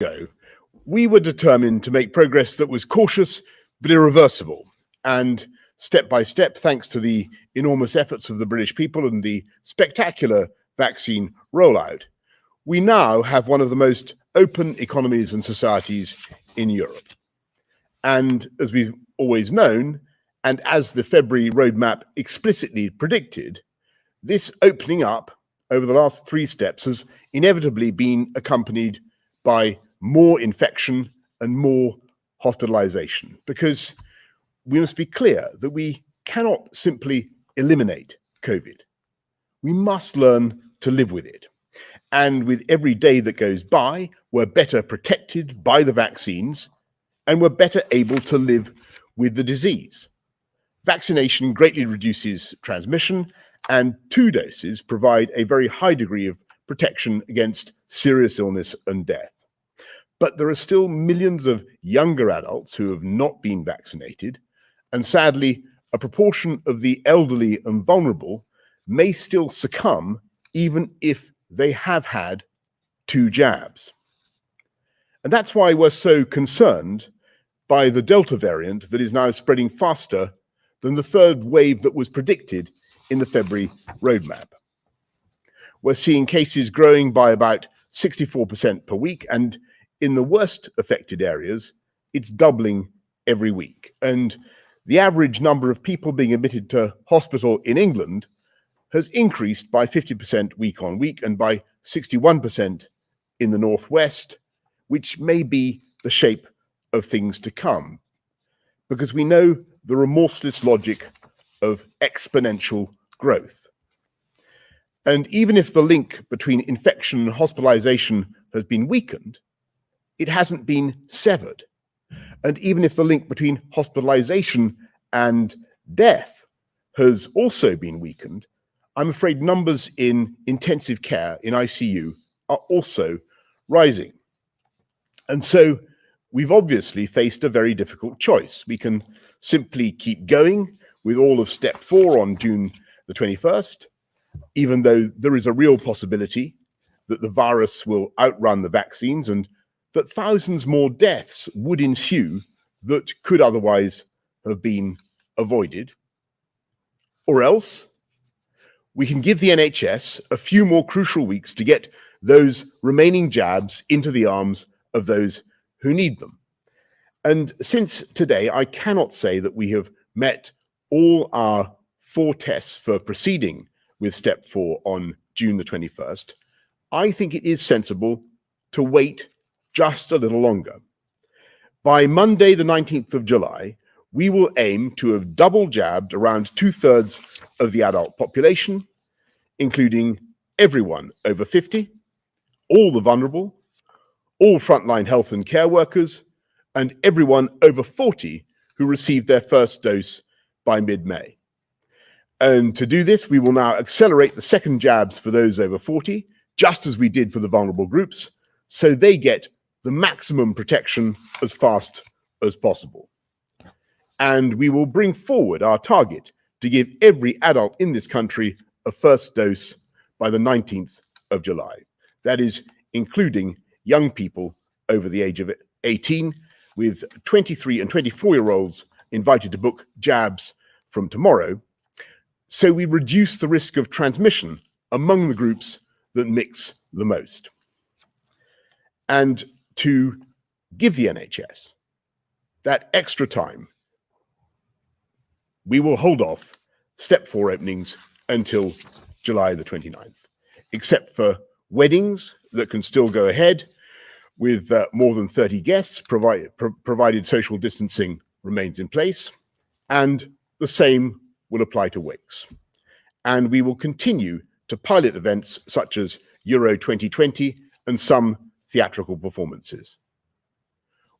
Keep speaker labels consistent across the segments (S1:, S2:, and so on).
S1: ago, we were determined to make progress that was cautious but irreversible. And step by step, thanks to the enormous efforts of the British people and the spectacular vaccine rollout, we now have one of the most open economies and societies in Europe. And as we've always known, and as the February roadmap explicitly predicted, this opening up over the last 3 steps has inevitably been accompanied by more infection and more hospitalization, because we must be clear that we cannot simply eliminate COVID. We must learn to live with it. And with every day that goes by, we're better protected by the vaccines and we're better able to live with the disease. Vaccination greatly reduces transmission, and 2 doses provide a very high degree of protection against serious illness and death. But there are still millions of younger adults who have not been vaccinated, and sadly, a proportion of the elderly and vulnerable may still succumb even if they have had 2 jabs. And that's why we're so concerned by the Delta variant that is now spreading faster than the 3rd wave that was predicted in the February roadmap. We're seeing cases growing by about 64% per week, and in the worst affected areas, it's doubling every week. And the average number of people being admitted to hospital in England has increased by 50% week on week and by 61% in the Northwest, which may be the shape of things to come, because we know the remorseless logic of exponential growth. And even if the link between infection and hospitalization has been weakened, it hasn't been severed. And even if the link between hospitalization and death has also been weakened, I'm afraid numbers in intensive care, in ICU, are also rising. And so we've obviously faced a very difficult choice. We can simply keep going with all of step 4 on June the 21st, even though there is a real possibility that the virus will outrun the vaccines and that thousands more deaths would ensue that could otherwise have been avoided. Or else we can give the NHS a few more crucial weeks to get those remaining jabs into the arms of those who need them. And since today, I cannot say that we have met all our 4 tests for proceeding with step 4 on June the 21st, I think it is sensible to wait just a little longer. By Monday, the 19th of July, we will aim to have double jabbed around 2/3 of the adult population, including everyone over 50, all the vulnerable, all frontline health and care workers, and everyone over 40 who received their first dose by mid-May. And to do this, we will now accelerate the second jabs for those over 40, just as we did for the vulnerable groups, so they get the maximum protection as fast as possible. And we will bring forward our target to give every adult in this country a first dose by the 19th of July. That is including young people over the age of 18, with 23 and 24-year-olds invited to book jabs from tomorrow, so we reduce the risk of transmission among the groups that mix the most. And to give the NHS that extra time, we will hold off step 4 openings until July the 29th, except for weddings that can still go ahead with more than 30 guests, provided social distancing remains in place, and the same will apply to wakes. And we will continue to pilot events such as Euro 2020 and some theatrical performances.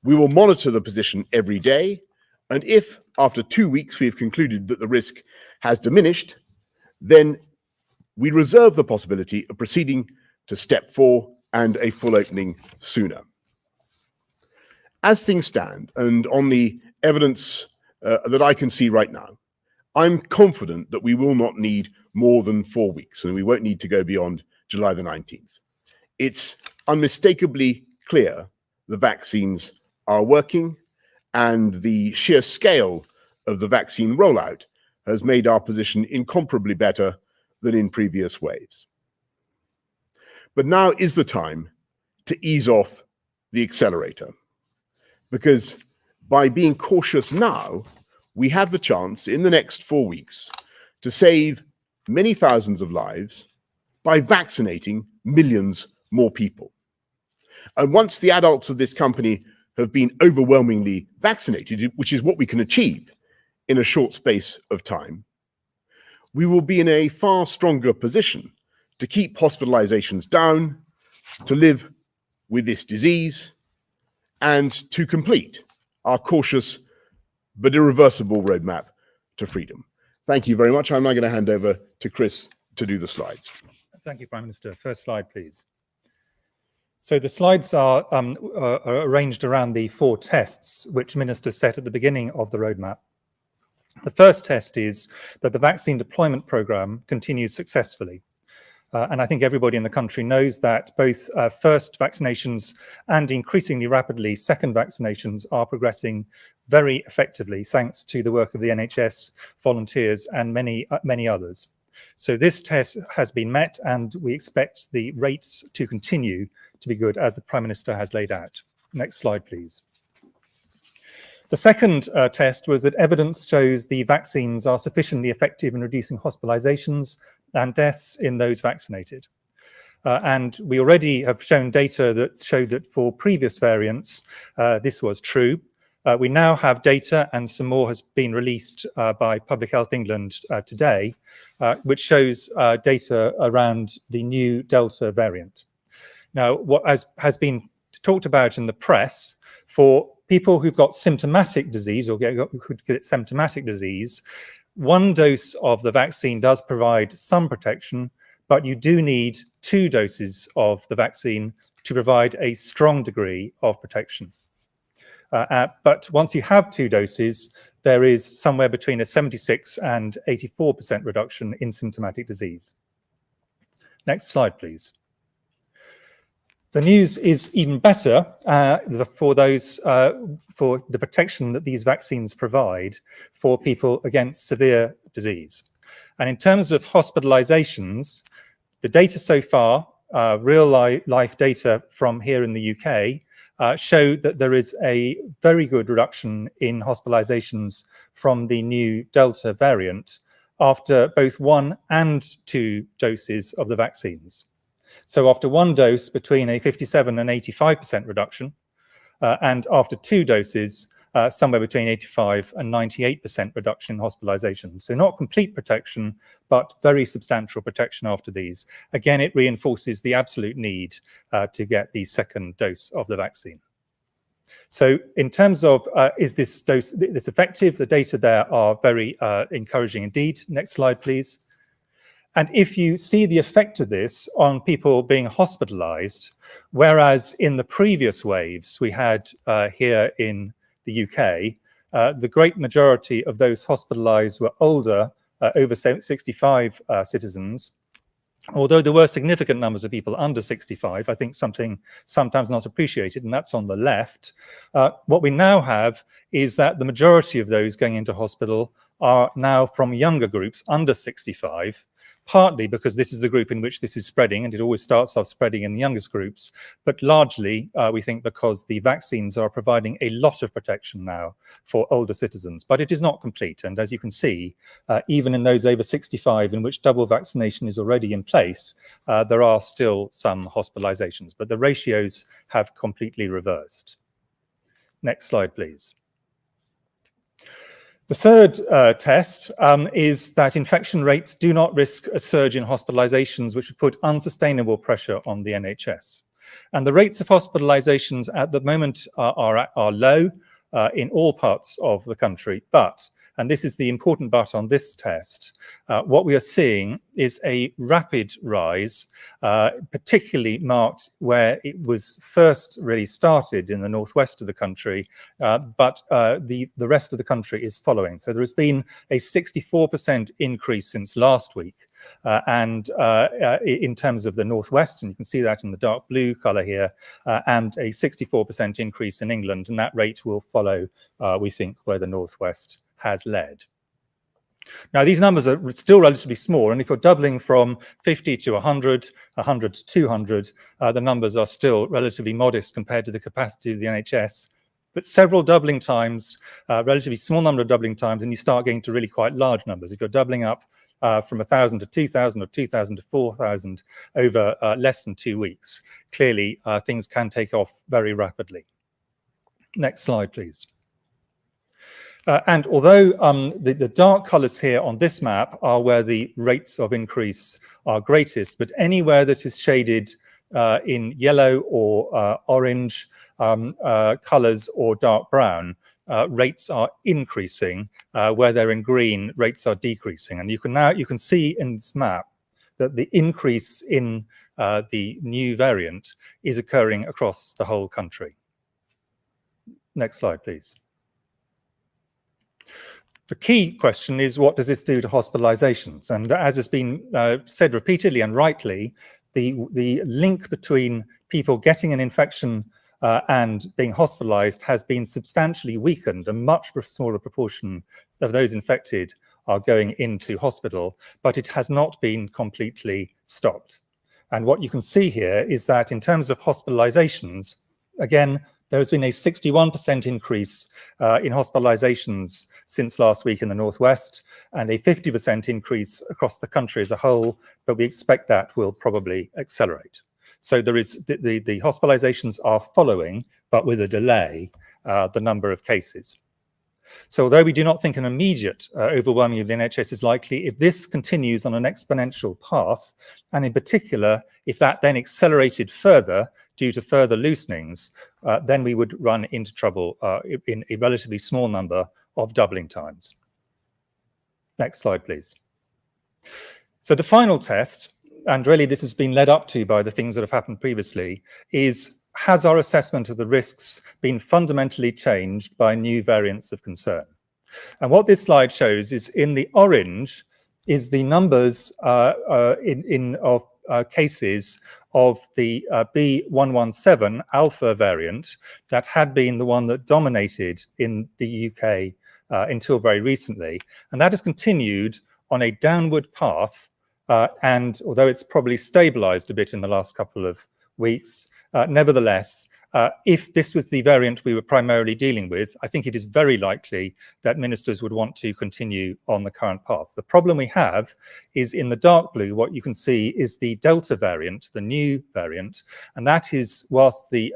S1: We will monitor the position every day, and if after 2 weeks we have concluded that the risk has diminished, then we reserve the possibility of proceeding to step 4 and a full opening sooner. As things stand, and on the evidence that I can see right now, I'm confident that we will not need more than 4 weeks, and we won't need to go beyond July the 19th. It's unmistakably clear the vaccines are working, and the sheer scale of the vaccine rollout has made our position incomparably better than in previous waves. But now is the time to ease off the accelerator, because by being cautious now, we have the chance in the next 4 weeks to save many thousands of lives by vaccinating millions more people. And once the adults of this company have been overwhelmingly vaccinated, which is what we can achieve in a short space of time, we will be in a far stronger position to keep hospitalizations down, to live with this disease, and to complete our cautious but irreversible roadmap to freedom. Thank you very much. I'm now going to hand over to Chris to do the slides.
S2: Thank you, Prime Minister. First slide, please. So the slides are arranged around the 4 tests which Minister set at the beginning of the roadmap. The first test is that the vaccine deployment programme continues successfully. And I think everybody in the country knows that both first vaccinations and increasingly rapidly second vaccinations are progressing very effectively, thanks to the work of the NHS, volunteers, and many others. So this test has been met, and we expect the rates to continue to be good, as the Prime Minister has laid out. Next slide, please. The second test was that evidence shows the vaccines are sufficiently effective in reducing hospitalizations and deaths in those vaccinated. And we already have shown data that showed that for previous variants, this was true. We now have data, and some more has been released by Public Health England today, which shows data around the new Delta variant. Now, what has been talked about in the press, for people who've got symptomatic disease or could get symptomatic disease, 1 dose of the vaccine does provide some protection, but you do need 2 doses of the vaccine to provide a strong degree of protection. But once you have 2 doses, there is somewhere between a 76 and 84% reduction in symptomatic disease. Next slide, please. The news is even better for the protection that these vaccines provide for people against severe disease. And in terms of hospitalizations, the data so far, real life data from here in the UK, show that there is a very good reduction in hospitalizations from the new Delta variant after both 1 and 2 doses of the vaccines. So after 1 dose, between a 57 and 85% reduction, and after 2 doses, somewhere between 85 and 98% reduction in hospitalization. So not complete protection, but very substantial protection after these. Again, it reinforces the absolute need to get the second dose of the vaccine. So in terms of is this dose effective, the data there are very encouraging indeed. Next slide, please. And if you see the effect of this on people being hospitalized, whereas in the previous waves we had here in the UK, the great majority of those hospitalized were older, over 65 citizens, although there were significant numbers of people under 65, I think something sometimes not appreciated, and that's on the left. What we now have is that the majority of those going into hospital are now from younger groups, under 65, partly because this is the group in which this is spreading, and it always starts off spreading in the youngest groups, but largely we think because the vaccines are providing a lot of protection now for older citizens. But it is not complete, and as you can see, even in those over 65 in which double vaccination is already in place, there are still some hospitalizations, but the ratios have completely reversed. Next slide, please. The third test is that infection rates do not risk a surge in hospitalizations, which would put unsustainable pressure on the NHS. And the rates of hospitalizations at the moment are low in all parts of the country, but, and this is the important but on this test, what we are seeing is a rapid rise, particularly marked where it was first really started in the northwest of the country, but the rest of the country is following. So there has been a 64% increase since last week in terms of the Northwest, and you can see that in the dark blue colour here, and a 64% increase in England, and that rate will follow, we think, where the Northwest has led. Now, these numbers are still relatively small, and if you're doubling from 50 to 100, 100 to 200, the numbers are still relatively modest compared to the capacity of the NHS. But several doubling times, relatively small number of doubling times, and you start getting to really quite large numbers. If you're doubling up from 1,000 to 2,000 or 2,000 to 4,000 over less than 2 weeks, clearly things can take off very rapidly. Next slide, please. And although the dark colours here on this map are where the rates of increase are greatest, but anywhere that is shaded in yellow or orange colours or dark brown, rates are increasing. Where they're in green, rates are decreasing. And you can see in this map that the increase in the new variant is occurring across the whole country. Next slide, please. The key question is, what does this do to hospitalizations? And as has been said repeatedly and rightly, the link between people getting an infection and being hospitalized has been substantially weakened. A much smaller proportion of those infected are going into hospital, but it has not been completely stopped. And what you can see here is that in terms of hospitalizations, again, there has been a 61% increase in hospitalizations since last week in the Northwest, and a 50% increase across the country as a whole, but we expect that will probably accelerate. So there is the hospitalizations are following, but with a delay, the number of cases. So although we do not think an immediate overwhelming of the NHS is likely, if this continues on an exponential path, and in particular, if that then accelerated further due to further loosenings, then we would run into trouble in a relatively small number of doubling times. Next slide, please. So the final test, and really this has been led up to by the things that have happened previously, is, has our assessment of the risks been fundamentally changed by new variants of concern? And what this slide shows is, in the orange is the numbers of cases of the B117 alpha variant that had been the one that dominated in the UK until very recently. And that has continued on a downward path. And although it's probably stabilized a bit in the last couple of weeks, nevertheless, if this was the variant we were primarily dealing with, I think it is very likely that ministers would want to continue on the current path. The problem we have is, in the dark blue, what you can see is the Delta variant, the new variant, and that is, whilst the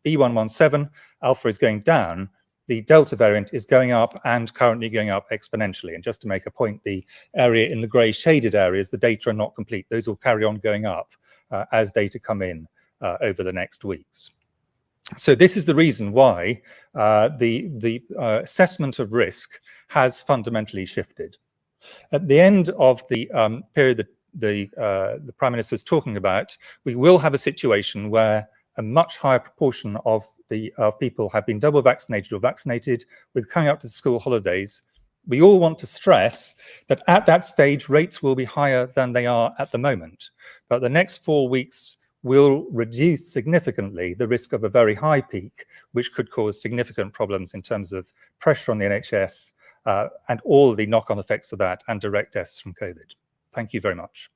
S2: B117 alpha is going down, the Delta variant is going up, and currently going up exponentially. And just to make a point, the area in the grey shaded areas, the data are not complete. Those will carry on going up as data come in over the next weeks. So this is the reason why the assessment of risk has fundamentally shifted. At the end of the period that the Prime Minister was talking about, we will have a situation where a much higher proportion of people have been double vaccinated or vaccinated. We're coming up to the school holidays. We all want to stress that at that stage, rates will be higher than they are at the moment. But the next 4 weeks will reduce significantly the risk of a very high peak, which could cause significant problems in terms of pressure on the NHS and all the knock-on effects of that, and direct deaths from COVID. Thank you very much.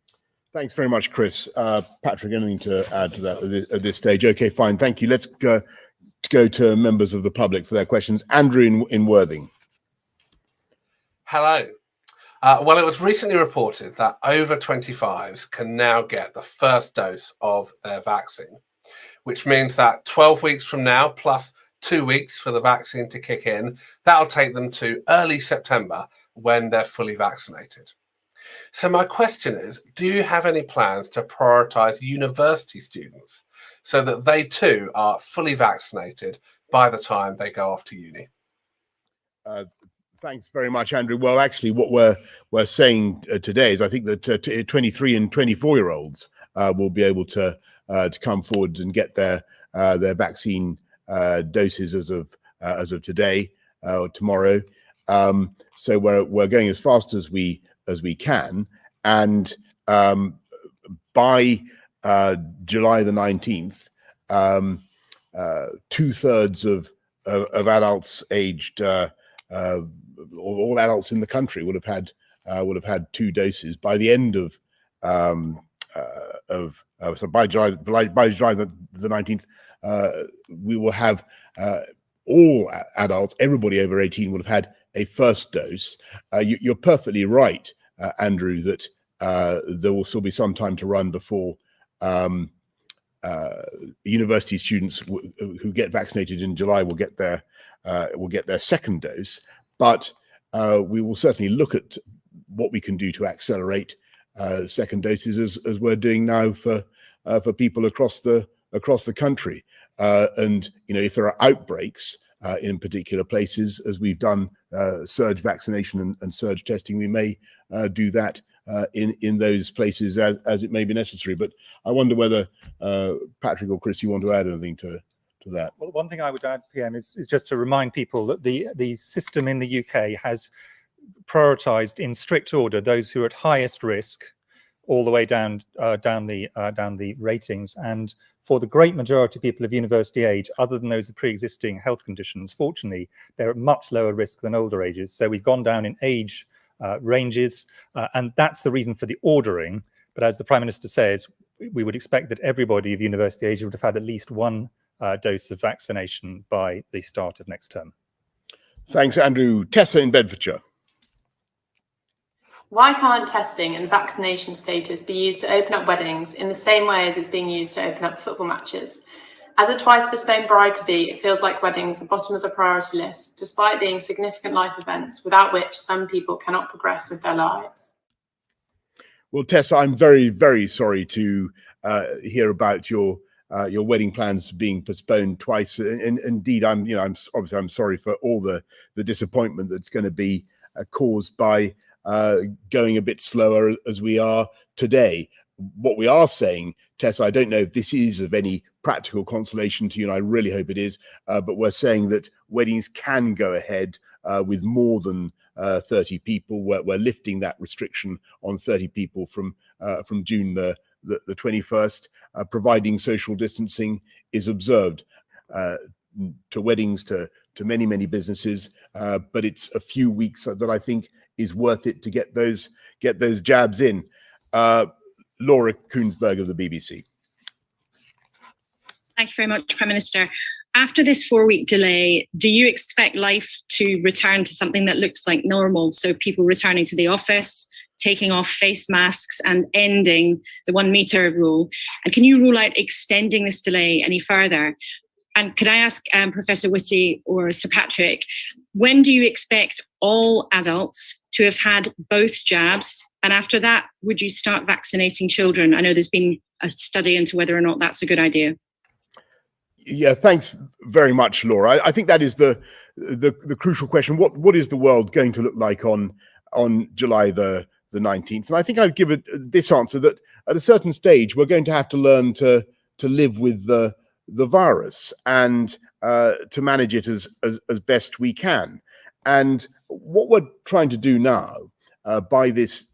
S1: Thanks very much, Chris. Patrick, anything to add to that at this stage? Okay, fine. Thank you. Let's go to members of the public for their questions. Andrew in Worthing.
S3: Hello. Well, it was recently reported that over 25s can now get the first dose of their vaccine, which means that 12 weeks from now, plus 2 weeks for the vaccine to kick in, that'll take them to early September when they're fully vaccinated. So my question is, do you have any plans to prioritise university students so that they too are fully vaccinated by the time they go off to uni?
S1: Thanks very much, Andrew. Well, actually, what we're saying today is, I think that 23 and 24-year-olds will be able to come forward and get their vaccine doses as of today or tomorrow. So we're going as fast as we we can. And by July the 19th, 2/3 of adults aged, all adults in the country will have had 2 doses. By the end of so by July the 19th, we will have all adults, everybody over 18 will have had a first dose. You're perfectly right, Andrew, that there will still be some time to run before university students who get vaccinated in July will get their second dose. But we will certainly look at what we can do to accelerate second doses, as we're doing now for people across the country. And if there are outbreaks in particular places, as we've done surge vaccination and surge testing, we may do that in those places as it may be necessary. But I wonder whether Patrick or Chris, you want to add anything to that?
S2: Well, one thing I would add, PM, is just to remind people that the system in the UK has prioritised in strict order those who are at highest risk, all the way down the ratings. And for the great majority of people of university age, other than those with pre-existing health conditions, fortunately, they're at much lower risk than older ages. So we've gone down in age ranges, and that's the reason for the ordering. But as the Prime Minister says, we would expect that everybody of university age would have had at least one dose of vaccination by the start of next term.
S1: Thanks, Andrew. Tessa in Bedfordshire.
S4: Why can't testing and vaccination status be used to open up weddings in the same way as it's being used to open up football matches? As a twice postponed bride-to-be, it feels like weddings are bottom of the priority list, despite being significant life events without which some people cannot progress with their lives.
S1: Well, Tessa, I'm very, very sorry to hear about your wedding plans being postponed twice. And indeed, I'm sorry for all the disappointment that's going to be caused by going a bit slower as we are today. What we are saying, Tessa, I don't know if this is of any practical consolation to you, and I really hope it is, but we're saying that weddings can go ahead with more than 30 people. We're lifting that restriction on 30 people from June the 21st, providing social distancing is observed to weddings, to many, many businesses, but it's a few weeks that I think is worth it to get those jabs in. Laura Koonsberg of the BBC.
S5: Thank you very much, Prime Minister. After this 4-week delay, do you expect life to return to something that looks like normal? So people returning to the office, taking off face masks and ending the 1 metre rule? And can you rule out extending this delay any further? And could I ask Professor Whitty or Sir Patrick, when do you expect all adults to have had both jabs? And after that, would you start vaccinating children? I know there's been a study into whether or not that's a good idea.
S1: Yeah, thanks very much, Laura. I think that is the crucial question. What is the world going to look like on July the 19th? And I think I've given this answer, that at a certain stage we're going to have to learn to live with the virus and to manage it as best we can. And what we're trying to do now by this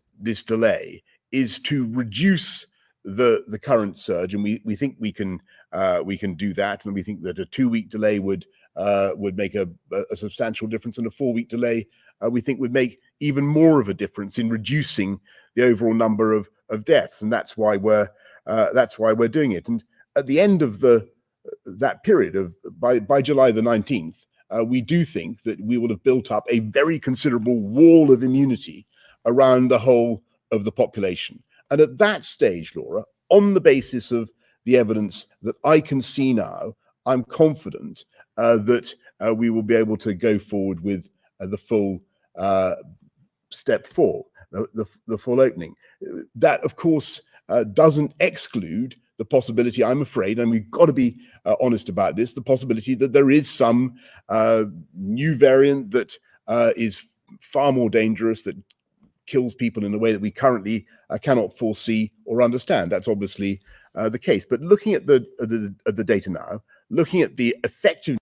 S1: delay is to reduce the current surge, and we think we can do that, and we think that a 2-week delay would make a substantial difference, and a 4-week delay we think would make even more of a difference in reducing the overall number of deaths, and that's why we're doing it. And at the end of that period of by July the 19th, we do think that we will have built up a very considerable wall of immunity around the whole of the population. And at that stage, Laura, on the basis of the evidence that I can see now, I'm confident that we will be able to go forward with the full step 4, the full opening. That, of course, doesn't exclude the possibility, I'm afraid, and we've got to be honest about this, the possibility that there is some new variant that is far more dangerous, that kills people in a way that we currently cannot foresee or understand. That's obviously the case. But looking at the data now, looking at the effective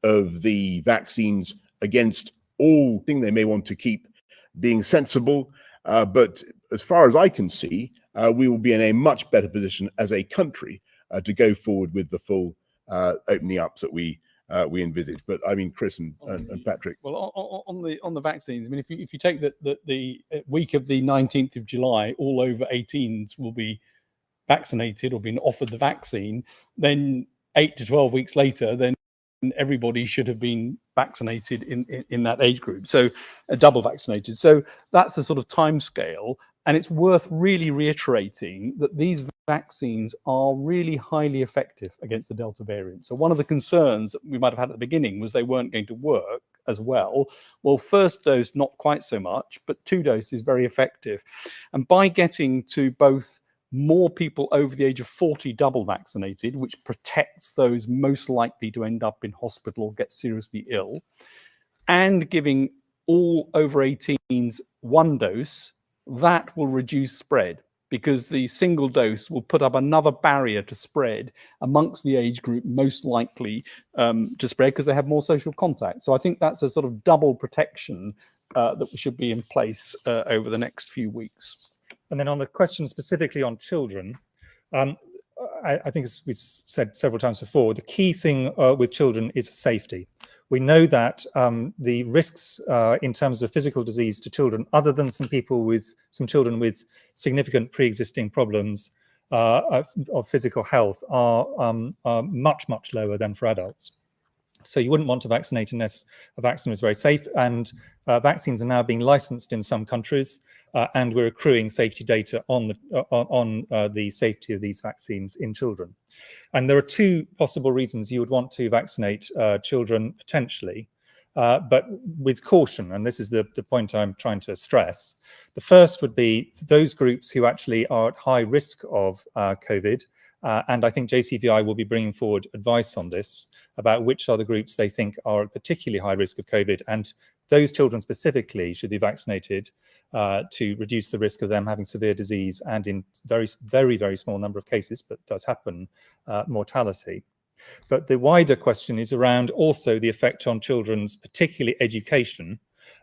S1: of the vaccines against all things they may want to keep being sensible. But as far as I can see, we will be in a much better position as a country to go forward with the full opening ups that we envisage. But I mean, Chris and Patrick.
S6: Well, on the vaccines, I mean, if you take the week of the 19th of July, all over 18s will be vaccinated or been offered the vaccine, then 8 to 12 weeks later, then everybody should have been vaccinated in that age group, so double vaccinated. So that's the sort of time scale, and it's worth really reiterating that these vaccines are really highly effective against the Delta variant. So one of the concerns that we might have had at the beginning was they weren't going to work as well. Well, first dose not quite so much, but 2 doses is very effective, and by getting to both more people over the age of 40 double vaccinated, which protects those most likely to end up in hospital or get seriously ill, and giving all over 18s 1 dose, that will reduce spread, because the single dose will put up another barrier to spread amongst the age group most likely to spread, because they have more social contact. So I think that's a sort of double protection that should be in place over the next few weeks.
S2: And then on the question specifically on children, I think, as we've said several times before, the key thing with children is safety. We know that the risks in terms of physical disease to children, other than some children with significant pre-existing problems of physical health, are much, much lower than for adults. So you wouldn't want to vaccinate unless a vaccine was very safe, and vaccines are now being licensed in some countries, and we're accruing safety data on the safety of these vaccines in children. And there are 2 possible reasons you would want to vaccinate children potentially, but with caution, and this is the point I'm trying to stress. The first would be those groups who actually are at high risk of COVID, and I think JCVI will be bringing forward advice on this about which are the groups they think are at particularly high risk of COVID, and those children specifically should be vaccinated to reduce the risk of them having severe disease, and in very, very, very small number of cases, but does happen, mortality. But the wider question is around also the effect on children's particularly education,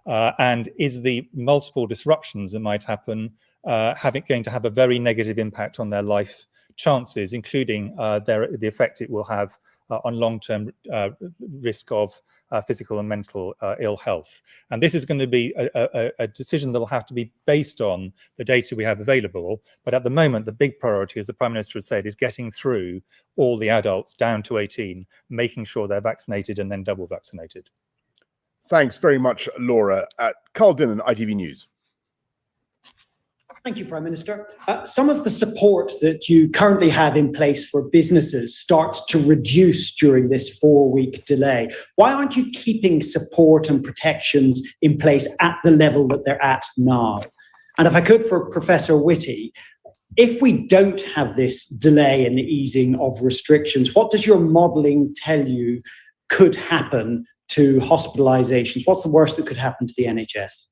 S2: and is the multiple disruptions that might happen going to have a very negative impact on their life chances, including the effect it will have on long-term risk of physical and mental ill health. And this is going to be a decision that will have to be based on the data we have available. But at the moment, the big priority, as the Prime Minister has said, is getting through all the adults down to 18, making sure they're vaccinated and then double vaccinated.
S1: Thanks very much, Laura. Carl Dinnan, ITV News.
S7: Thank you, Prime Minister. Some of the support that you currently have in place for businesses starts to reduce during this 4-week delay. Why aren't you keeping support and protections in place at the level that they're at now? And if I could, for Professor Whitty, if we don't have this delay in the easing of restrictions, what does your modelling tell you could happen to hospitalisations? What's the worst that could happen to the NHS?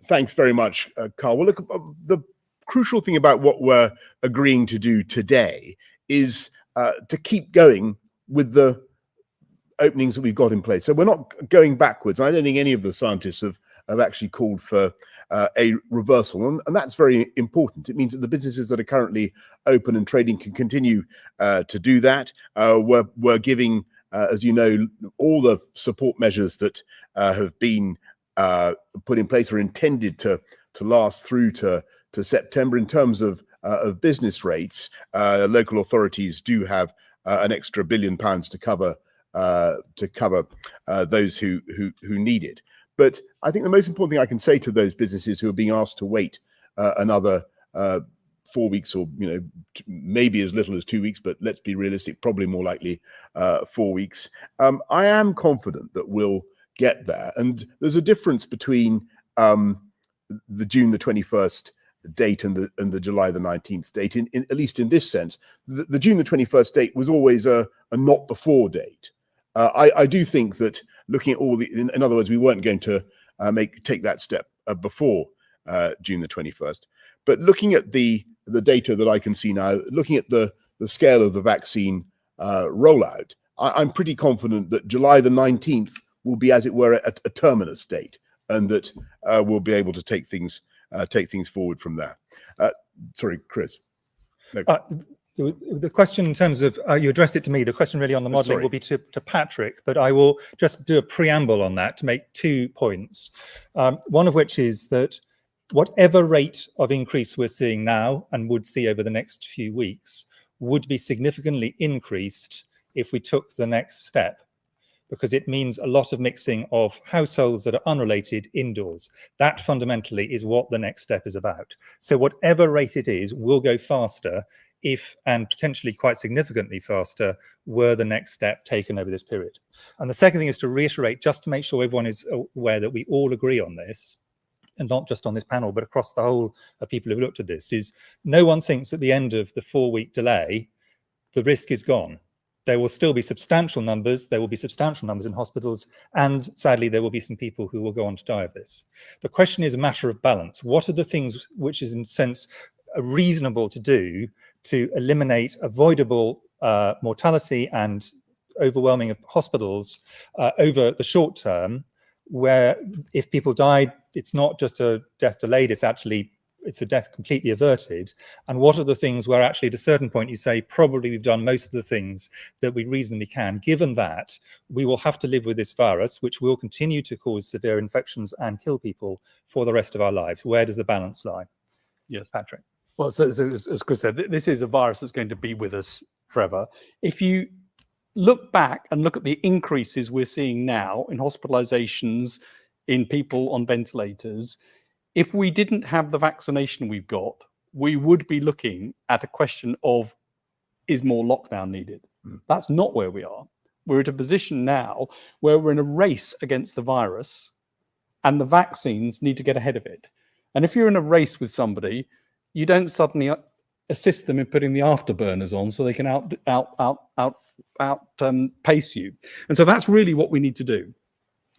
S1: Thanks very much, Carl. Well, look, the crucial thing about what we're agreeing to do today is to keep going with the openings that we've got in place. So we're not going backwards. I don't think any of the scientists have actually called for a reversal, and that's very important. It means that the businesses that are currently open and trading can continue to do that. We're giving, as you know, all the support measures that have been put in place are intended to last through to September. In terms of business rates, local authorities do have an extra £1 billion to cover those who need it. But I think the most important thing I can say to those businesses who are being asked to wait another 4 weeks, or maybe as little as 2 weeks, but let's be realistic, probably more likely 4 weeks. I am confident that we'll get there. And there's a difference between the June the 21st date and the July the 19th date, at least in this sense. The June the 21st date was always a not before date. I do think that looking at all the, in other words, we weren't going to take that step before June the 21st. But looking at the data that I can see now, looking at the scale of the vaccine rollout, I'm pretty confident that July the 19th will be, as it were, a terminus date, and that we'll be able to take things forward from there. Sorry, Chris. No.
S2: The question in terms of, you addressed it to me, the question really on the modelling will be to Patrick, but I will just do a preamble on that to make 2 points. One of which is that whatever rate of increase we're seeing now and would see over the next few weeks would be significantly increased if we took the next step, because it means a lot of mixing of households that are unrelated indoors. That fundamentally is what the next step is about. So whatever rate it is will go faster if, and potentially quite significantly faster, were the next step taken over this period. And the second thing is to reiterate, just to make sure everyone is aware that we all agree on this, and not just on this panel, but across the whole of people who've looked at this, is no one thinks at the end of the 4-week delay, the risk is gone. There will still be substantial numbers. There will be substantial numbers in hospitals. And sadly, there will be some people who will go on to die of this. The question is a matter of balance. What are the things which is in a sense reasonable to do to eliminate avoidable mortality and overwhelming of hospitals over the short term, where if people died, it's not just a death delayed, it's a death completely averted? And what are the things where actually at a certain point you say, probably we've done most of the things that we reasonably can, given that we will have to live with this virus, which will continue to cause severe infections and kill people for the rest of our lives? Where does the balance lie? Yes, Patrick.
S6: Well, so as Chris said, this is a virus that's going to be with us forever. If you look back and look at the increases we're seeing now in hospitalizations, in people on ventilators, if we didn't have the vaccination we've got, we would be looking at a question of, is more lockdown needed? That's not where we are. We're at a position now where we're in a race against the virus, and the vaccines need to get ahead of it. And if you're in a race with somebody, you don't suddenly assist them in putting the afterburners on so they can outpace you. And so that's really what we need to do,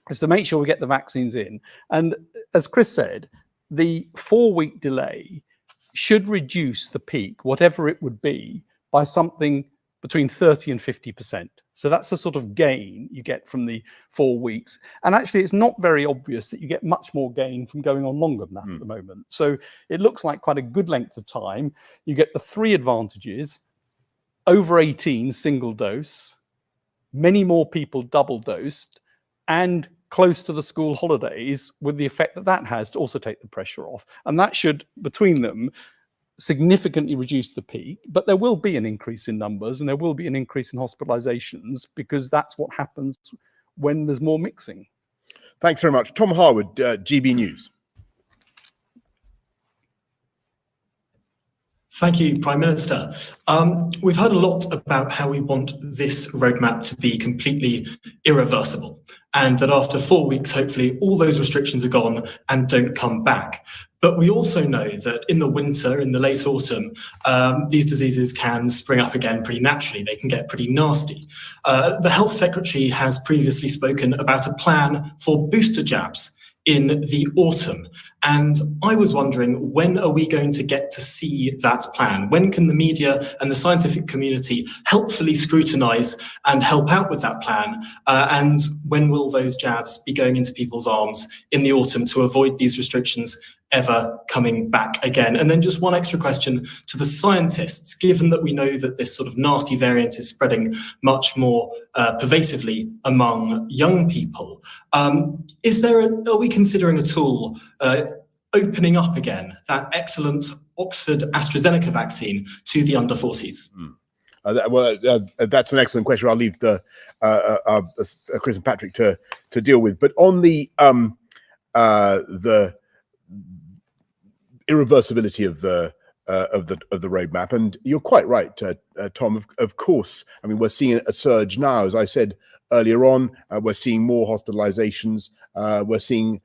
S6: is to make sure we get the vaccines in. And as Chris said, the 4-week delay should reduce the peak, whatever it would be, by something between 30 and 50%. So that's the sort of gain you get from the 4 weeks. And actually, it's not very obvious that you get much more gain from going on longer than that at the moment. So it looks like quite a good length of time. You get the 3 advantages: over 18 single dose, many more people double dosed, and close to the school holidays, with the effect that that has to also take the pressure off. And that should, between them, significantly reduce the peak. But there will be an increase in numbers, and there will be an increase in hospitalizations, because that's what happens when there's more mixing.
S1: Thanks very much. Tom Harwood, GB News.
S8: Thank you, Prime Minister. We've heard a lot about how we want this roadmap to be completely irreversible, and that after 4 weeks, hopefully, all those restrictions are gone and don't come back. But we also know that in the winter, in the late autumn, these diseases can spring up again pretty naturally. They can get pretty nasty. The Health Secretary has previously spoken about a plan for booster jabs in the autumn. And I was wondering, when are we going to get to see that plan? When can the media and the scientific community helpfully scrutinise and help out with that plan? And when will those jabs be going into people's arms in the autumn to avoid these restrictions ever coming back again? And then just one extra question to the scientists, given that we know that this sort of nasty variant is spreading much more pervasively among young people, are we considering at all opening up again that excellent Oxford AstraZeneca vaccine to the under 40s?
S1: That's an excellent question. I'll leave Chris and Patrick to deal with. But on the irreversibility of the roadmap, and you're quite right, Tom. Of course, I mean, we're seeing a surge now. As I said earlier on, we're seeing more hospitalizations. We're seeing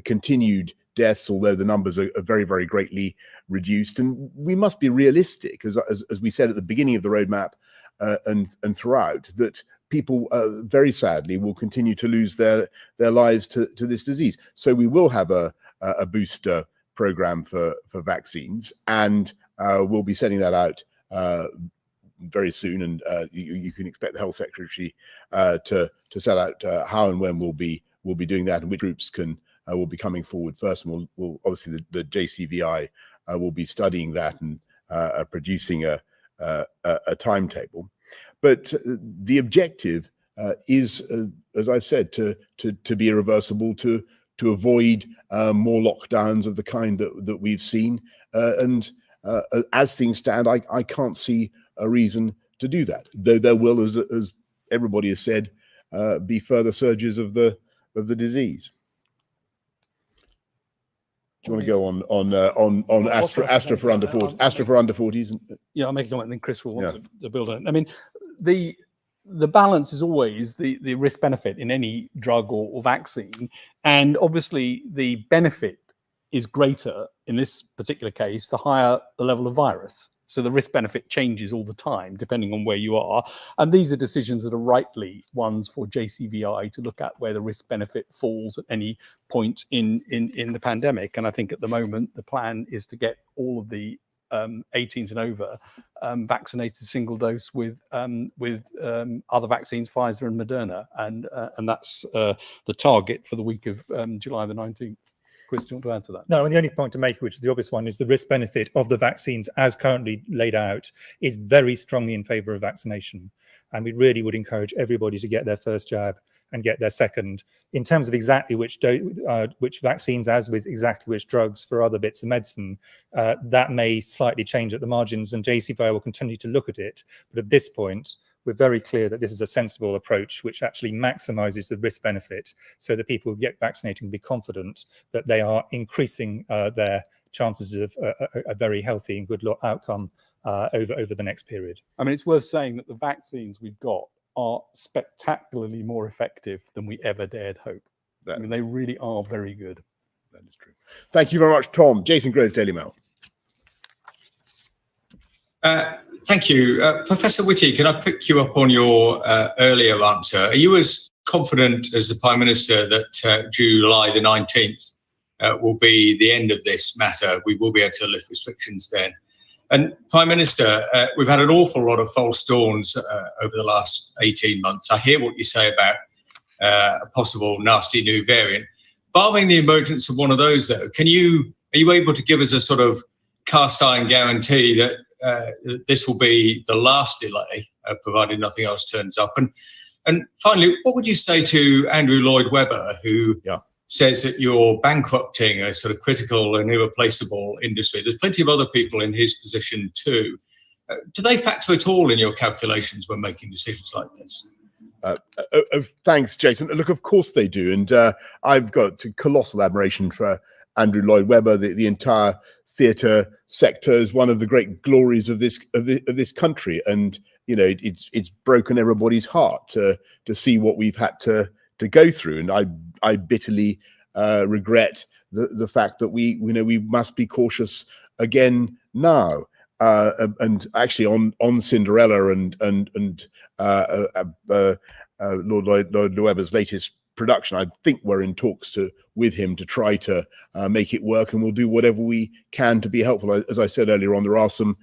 S1: continued deaths, although the numbers are very, very greatly reduced. And we must be realistic, as we said at the beginning of the roadmap and throughout, that people very sadly will continue to lose their lives to this disease. So we will have a booster program for vaccines, and we'll be setting that out very soon, and you can expect the Health Secretary to set out how and when we'll be doing that, and which groups will be coming forward first. And we'll obviously the JCVI will be studying that and producing a timetable. But the objective is, as I've said, to be irreversible, to avoid more lockdowns of the kind that we've seen. And as things stand, I can't see a reason to do that. Though there will, as everybody has said, be further surges of the disease. Do you want to go on Astra for under 40s? Astra for under 40s.
S6: Yeah, I'll make a comment, and then Chris will want to build on it. I mean, the balance is always the risk benefit in any drug or vaccine, and obviously the benefit is greater in this particular case the higher the level of virus. So the risk benefit changes all the time depending on where you are, and these are decisions that are rightly ones for JCVI to look at, where the risk benefit falls at any point in the pandemic. And I think at the moment the plan is to get all of the 18s and over vaccinated single dose with other vaccines, Pfizer and Moderna, and that's the target for the week of July the 19th. Chris, do you want to add to that?
S2: No, and the only point to make, which is the obvious one, is the risk benefit of the vaccines as currently laid out is very strongly in favour of vaccination. And we really would encourage everybody to get their first jab and get their second. In terms of exactly which vaccines, as with exactly which drugs for other bits of medicine, that may slightly change at the margins, and JCVI will continue to look at it. But at this point, we're very clear that this is a sensible approach which actually maximizes the risk benefit, so that people who get vaccinated can be confident that they are increasing their chances of a very healthy and good outcome over the next period.
S6: I mean, it's worth saying that the vaccines we've got are spectacularly more effective than we ever dared hope. I mean, they really are very good.
S1: That is true. Thank you very much, Tom. Jason Groves, Daily Mail.
S9: Thank you. Professor Whitty, can I pick you up on your earlier answer? Are you as confident as the Prime Minister that July the 19th will be the end of this matter? We will be able to lift restrictions then. And Prime Minister, we've had an awful lot of false dawns over the last 18 months. I hear what you say about a possible nasty new variant. Barring the emergence of one of those, though, are you able to give us a sort of cast iron guarantee that this will be the last delay, provided nothing else turns up? And finally, what would you say to Andrew Lloyd Webber, who says that you're bankrupting a sort of critical and irreplaceable industry? There's plenty of other people in his position too. Do they factor at all in your calculations when making decisions like this?
S1: Thanks, Jason. Look, of course they do. And I've got colossal admiration for Andrew Lloyd Webber. The entire theatre sector is one of the great glories of this country, and you know it's broken everybody's heart to see what we've had to go through. And I bitterly regret the fact that we must be cautious again now. And actually on Cinderella and Lord Lloyd Webber's latest production, I think we're in talks with him to try to make it work, and we'll do whatever we can to be helpful. As I said earlier on, there are some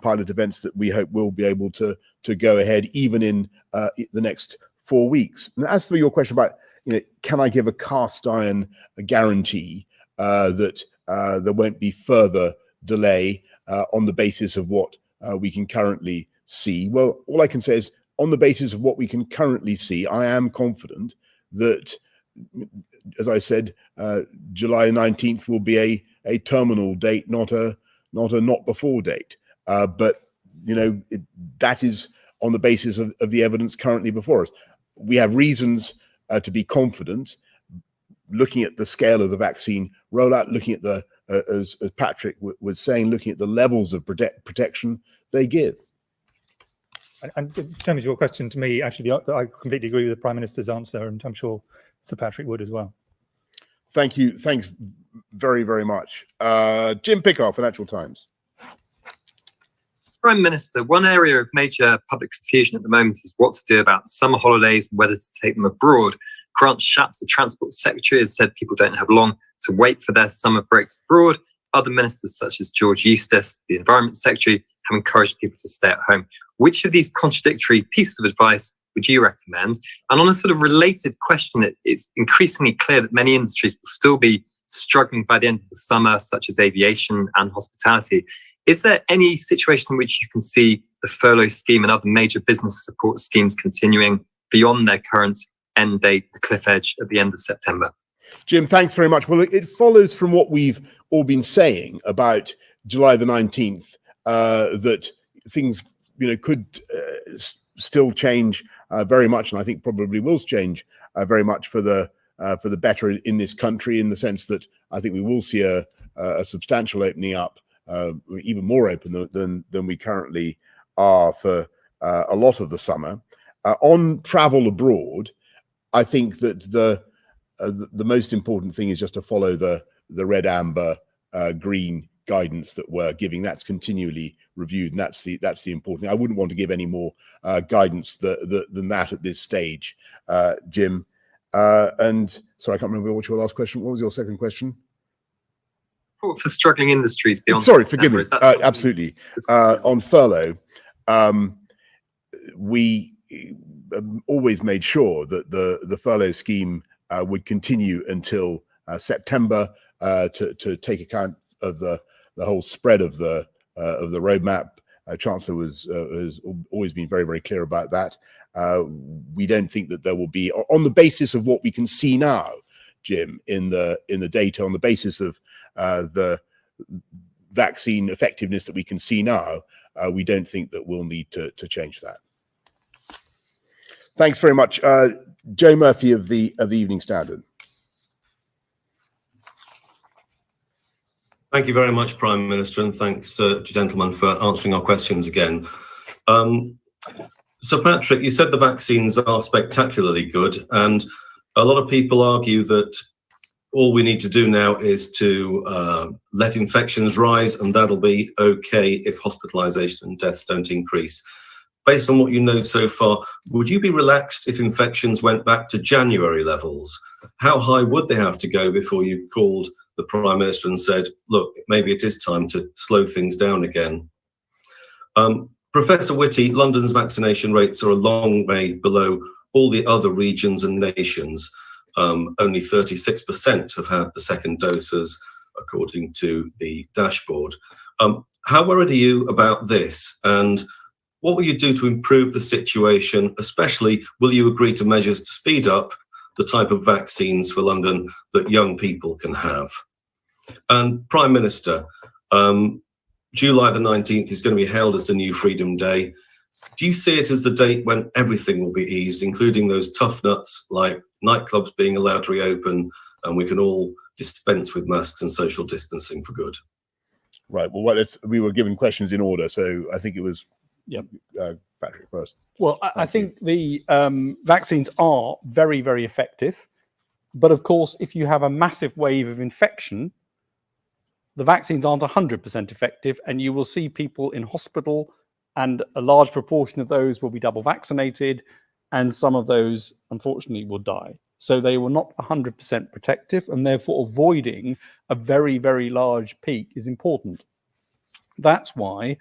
S1: pilot events that we hope will be able to go ahead even in the next 4 weeks. And as for your question about, can I give a cast iron guarantee that there won't be further delay on the basis of what we can currently see? Well, all I can say is, on the basis of what we can currently see, I am confident that, as I said, July 19th will be a terminal date, not a not before date. But that is on the basis of the evidence currently before us. We have reasons to be confident, looking at the scale of the vaccine rollout, looking at the, as Patrick was saying, looking at the levels of protection they give.
S2: And in terms of your question to me, actually, I completely agree with the Prime Minister's answer, and I'm sure Sir Patrick would as well.
S1: Thank you. Thanks very, very much. Jim Pickard, Financial Times.
S10: Prime Minister, one area of major public confusion at the moment is what to do about summer holidays and whether to take them abroad. Grant Shapps, the Transport Secretary, has said people don't have long to wait for their summer breaks abroad. Other ministers, such as George Eustice, the Environment Secretary, have encouraged people to stay at home. Which of these contradictory pieces of advice would you recommend? And on a sort of related question, it's increasingly clear that many industries will still be struggling by the end of the summer, such as aviation and hospitality. Is there any situation in which you can see the furlough scheme and other major business support schemes continuing beyond their current end date, the cliff edge at the end of September?
S1: Jim, thanks very much. Well, it follows from what we've all been saying about July the 19th, that things, could still change very much, and I think probably will change very much for the better in this country, in the sense that I think we will see a substantial opening up, even more open than we currently are for a lot of the summer. On travel abroad, I think that the most important thing is just to follow the red, amber, green guidance that we're giving. That's continually reviewed, and that's the important thing. I wouldn't want to give any more guidance than that at this stage, Jim. And sorry, I can't remember what your last question. What was your second question?
S10: For struggling industries beyond.
S1: Sorry, forgive me. Absolutely. On furlough, we always made sure that the furlough scheme would continue until September, to take account of the whole spread of the roadmap. Chancellor has always been very, very clear about that. We don't think that there will be, on the basis of what we can see now, Jim, in the data, on the basis of the vaccine effectiveness that we can see now, we don't think that we'll need to change that. Thanks very much. Joe Murphy of the Evening Standard.
S11: Thank you very much, Prime Minister, and thanks, gentlemen, for answering our questions again. So, Patrick, you said the vaccines are spectacularly good, and a lot of people argue that all we need to do now is to let infections rise, and that'll be okay if hospitalisation and deaths don't increase. Based on what you know so far, would you be relaxed if infections went back to January levels? How high would they have to go before you called the Prime Minister and said, look, maybe it is time to slow things down again? Professor Whitty, London's vaccination rates are a long way below all the other regions and nations. Only 36% have had the second doses, according to the dashboard. How worried are you about this? And what will you do to improve the situation? Especially, will you agree to measures to speed up the type of vaccines for London that young people can have? And Prime Minister, July the 19th is going to be hailed as the new Freedom Day. Do you see it as the date when everything will be eased, including those tough nuts like nightclubs being allowed to reopen, and we can all dispense with masks and social distancing for good?
S1: Right. Well, we were given questions in order, so I think it was Patrick first.
S6: Well, I think the vaccines are very, very effective. But of course, if you have a massive wave of infection, the vaccines aren't 100% effective, and you will see people in hospital, and a large proportion of those will be double vaccinated, and some of those, unfortunately, will die. So they were not 100% protective, and therefore avoiding a very, very large peak is important. That's why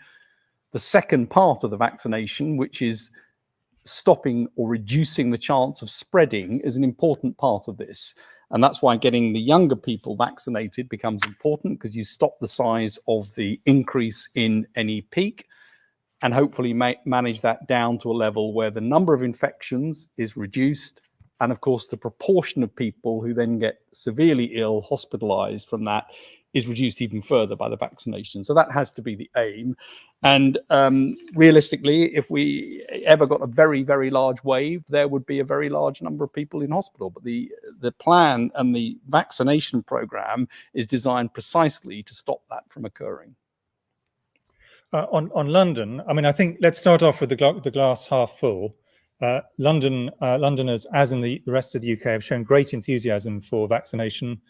S6: the second part of the vaccination, which is stopping or reducing the chance of spreading, is an important part of this. And that's why getting the younger people vaccinated becomes important, because you stop the size of the increase in any peak and hopefully manage that down to a level where the number of infections is reduced. And of course, the proportion of people who then get severely ill, hospitalized from that, is reduced even further by the vaccination. So that has to be the aim. And realistically, if we ever got a very, very large wave, there would be a very large number of people in hospital. But the plan and the vaccination program is designed precisely to stop that from occurring.
S2: On London, I mean, I think let's start off with the glass half full. Londoners, as in the rest of the UK, have shown great enthusiasm for vaccination.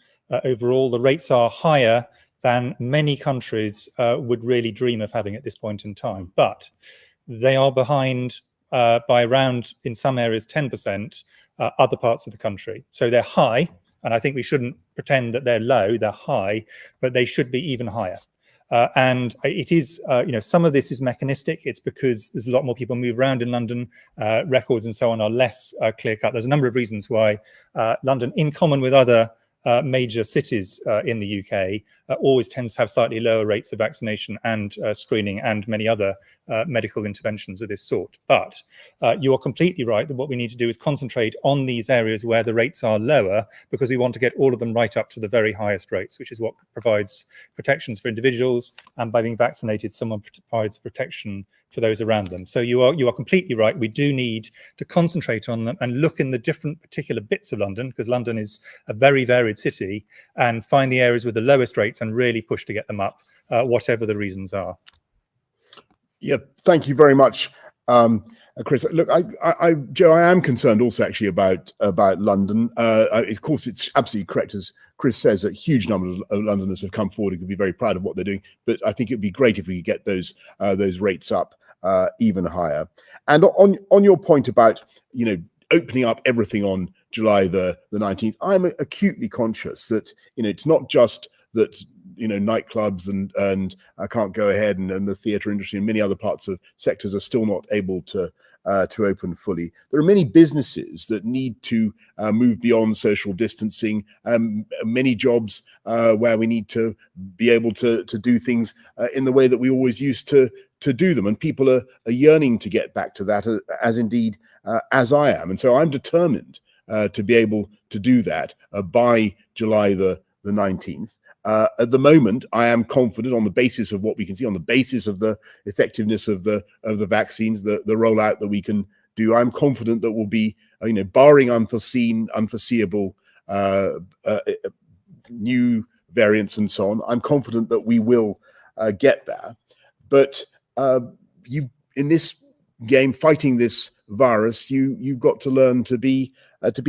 S2: Overall, the rates are higher than many countries would really dream of having at this point in time. But they are behind by around, in some areas, 10%, other parts of the country. So they're high, and I think we shouldn't pretend that they're low. They're high, but they should be even higher. And it is, some of this is mechanistic. It's because there's a lot more people move around in London. Records and so on are less clear-cut. There's a number of reasons why London, in common with other major cities in the UK, always tends to have slightly lower rates of vaccination and screening and many other medical interventions of this sort. But you are completely right that what we need to do is concentrate on these areas where the rates are lower, because we want to get all of them right up to the very highest rates, which is what provides protections for individuals, and by being vaccinated, someone provides protection for those around them. So you are completely right. We do need to concentrate on them and look in the different particular bits of London, because London is a very varied city, and find the areas with the lowest rates and really push to get them up, whatever the reasons are.
S1: Yeah, thank you very much, Chris. Look, Joe, I am concerned also actually about London. Of course, it's absolutely correct, as Chris says, that huge numbers of Londoners have come forward and could be very proud of what they're doing. But I think it'd be great if we could get those rates up even higher. And on your point about opening up everything on July the 19th, I'm acutely conscious that it's not just that nightclubs and I can't go ahead, and the theatre industry and many other parts of sectors are still not able to open fully. There are many businesses that need to move beyond social distancing. Many jobs where we need to be able to do things in the way that we always used to do them, and people are yearning to get back to that, as indeed as I am. And so I'm determined to be able to do that by July the 19th. At the moment, I am confident, on the basis of what we can see, on the basis of the effectiveness of the vaccines, the rollout that we can do. I'm confident that we'll be, barring unforeseeable new variants and so on, I'm confident that we will get there. But in this game, fighting this virus, you've got to learn to be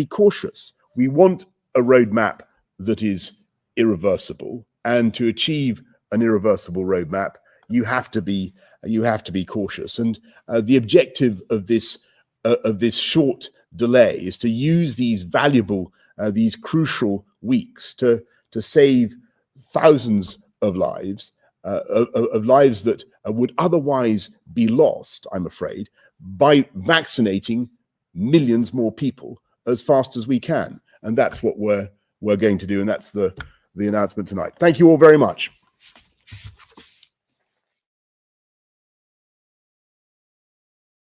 S1: cautious. We want a roadmap that is irreversible, and to achieve an irreversible roadmap, you have to be cautious. And the objective of this short delay is to use these valuable, these crucial weeks to save thousands of lives, of lives that would otherwise be lost, I'm afraid, by vaccinating millions more people as fast as we can. And that's what we're going to do, and that's the announcement tonight. Thank you all very much.